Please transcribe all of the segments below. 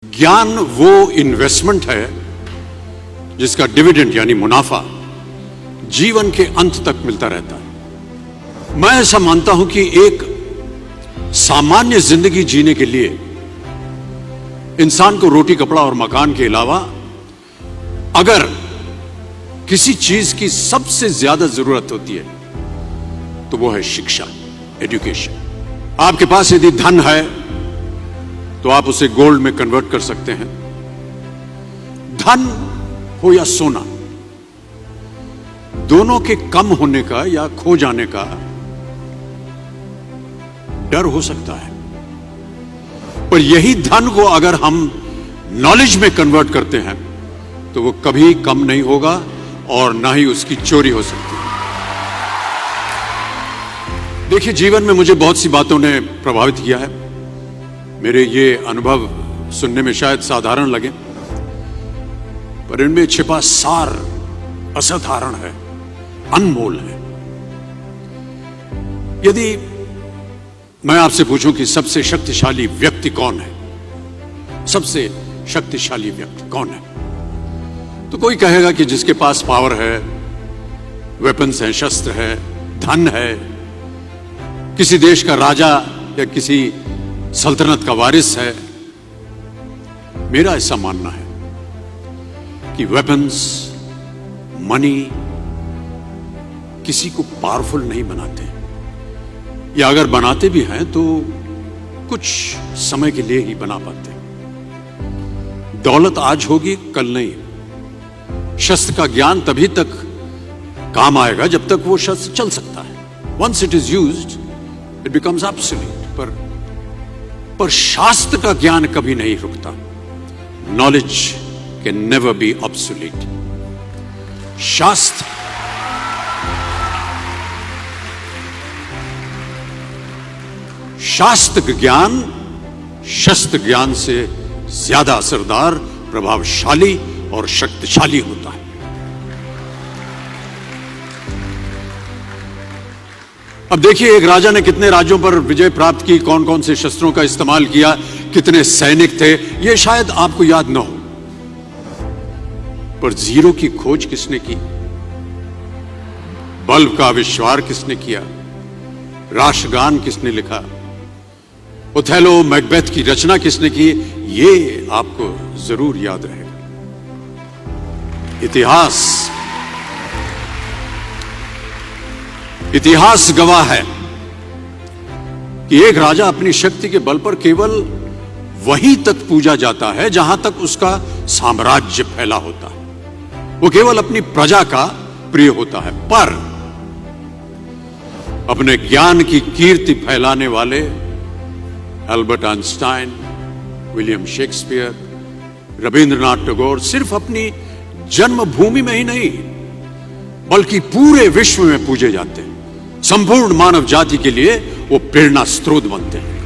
ज्ञान वो इन्वेस्टमेंट है जिसका डिविडेंड यानी मुनाफा जीवन के अंत तक मिलता रहता है। मैं ऐसा मानता हूं कि एक सामान्य जिंदगी जीने के लिए इंसान को रोटी कपड़ा और मकान के अलावा अगर किसी चीज की सबसे ज्यादा जरूरत होती है तो वो है शिक्षा, एजुकेशन। आपके पास यदि धन है तो आप उसे गोल्ड में कन्वर्ट कर सकते हैं। धन हो या सोना, दोनों के कम होने का या खो जाने का डर हो सकता है, पर यही धन को अगर हम नॉलेज में कन्वर्ट करते हैं तो वो कभी कम नहीं होगा और ना ही उसकी चोरी हो सकती है। देखिए, जीवन में मुझे बहुत सी बातों ने प्रभावित किया है। मेरे ये अनुभव सुनने में शायद साधारण लगे, पर इनमें छिपा सार असाधारण है, अनमोल है। यदि मैं आपसे पूछूं कि सबसे शक्तिशाली व्यक्ति कौन है, सबसे शक्तिशाली व्यक्ति कौन है, तो कोई कहेगा कि जिसके पास पावर है, वेपन्स हैं, शस्त्र है, धन है, किसी देश का राजा या किसी सल्तनत का वारिस है। मेरा ऐसा मानना है कि वेपन्स, मनी किसी को पावरफुल नहीं बनाते, या अगर बनाते भी हैं तो कुछ समय के लिए ही बना पाते। दौलत आज होगी, कल नहीं। शस्त्र का ज्ञान तभी तक काम आएगा जब तक वो शस्त्र चल सकता है। Once it is used it becomes absolute. पर शास्त्र का ज्ञान कभी नहीं रुकता। Knowledge can never be obsolete. शास्त्र ज्ञान शस्त्र ज्ञान से ज्यादा असरदार, प्रभावशाली और शक्तिशाली होता है। अब देखिए, एक राजा ने कितने राज्यों पर विजय प्राप्त की, कौन कौन से शस्त्रों का इस्तेमाल किया, कितने सैनिक थे, यह शायद आपको याद न हो, पर जीरो की खोज किसने की, बल्ब का आविष्कार किसने किया, राष्ट्रगान किसने लिखा, ओथेलो मैकबेथ की रचना किसने की, ये आपको जरूर याद रहेगा। इतिहास गवाह है कि एक राजा अपनी शक्ति के बल पर केवल वहीं तक पूजा जाता है जहां तक उसका साम्राज्य फैला होता है। वो केवल अपनी प्रजा का प्रिय होता है। पर अपने ज्ञान की कीर्ति फैलाने वाले Albert Einstein, William Shakespeare, Rabindranath Tagore सिर्फ अपनी जन्मभूमि में ही नहीं बल्कि पूरे विश्व में पूजे जाते हैं। संपूर्ण मानव जाति के लिए वो प्रेरणा स्रोत बनते हैं।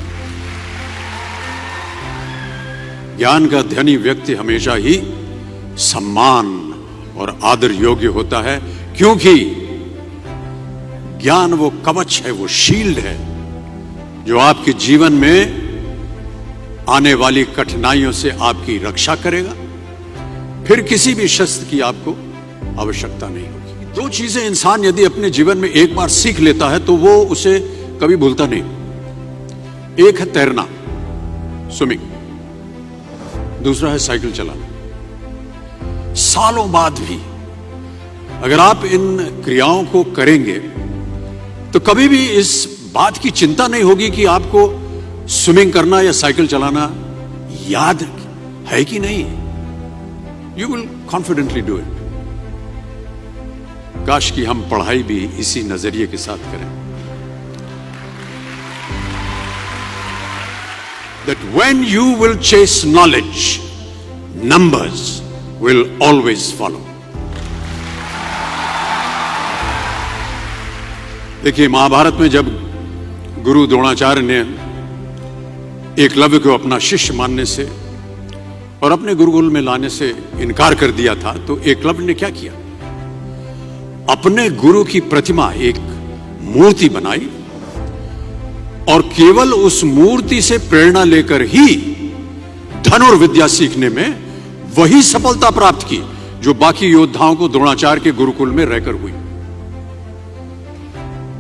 ज्ञान का धनी व्यक्ति हमेशा ही सम्मान और आदर योग्य होता है, क्योंकि ज्ञान वो कवच है, वो शील्ड है जो आपके जीवन में आने वाली कठिनाइयों से आपकी रक्षा करेगा। फिर किसी भी शस्त्र की आपको आवश्यकता नहीं होगी। दो चीजें इंसान यदि अपने जीवन में एक बार सीख लेता है तो वो उसे कभी भूलता नहीं। एक है तैरना, स्विमिंग, दूसरा है साइकिल चलाना। सालों बाद भी अगर आप इन क्रियाओं को करेंगे तो कभी भी इस बात की चिंता नहीं होगी कि आपको स्विमिंग करना या साइकिल चलाना याद है कि नहीं। You will confidently do it. काश कि हम पढ़ाई भी इसी नजरिए के साथ करें, that when you will chase knowledge, numbers will always follow. देखिए, महाभारत में जब गुरु द्रोणाचार्य ने एकलव्य को अपना शिष्य मानने से और अपने गुरुकुल में लाने से इनकार कर दिया था, तो एकलव्य ने क्या किया, अपने गुरु की प्रतिमा, एक मूर्ति बनाई और केवल उस मूर्ति से प्रेरणा लेकर ही धनुर्विद्या सीखने में वही सफलता प्राप्त की जो बाकी योद्धाओं को द्रोणाचार्य के गुरुकुल में रहकर हुई।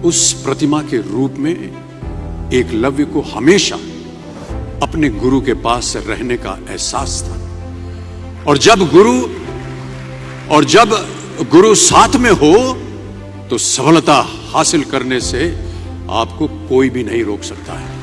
उस प्रतिमा के रूप में एकलव्य को हमेशा अपने गुरु के पास रहने का एहसास था। और जब गुरु साथ में हो तो सफलता हासिल करने से आपको कोई भी नहीं रोक सकता है।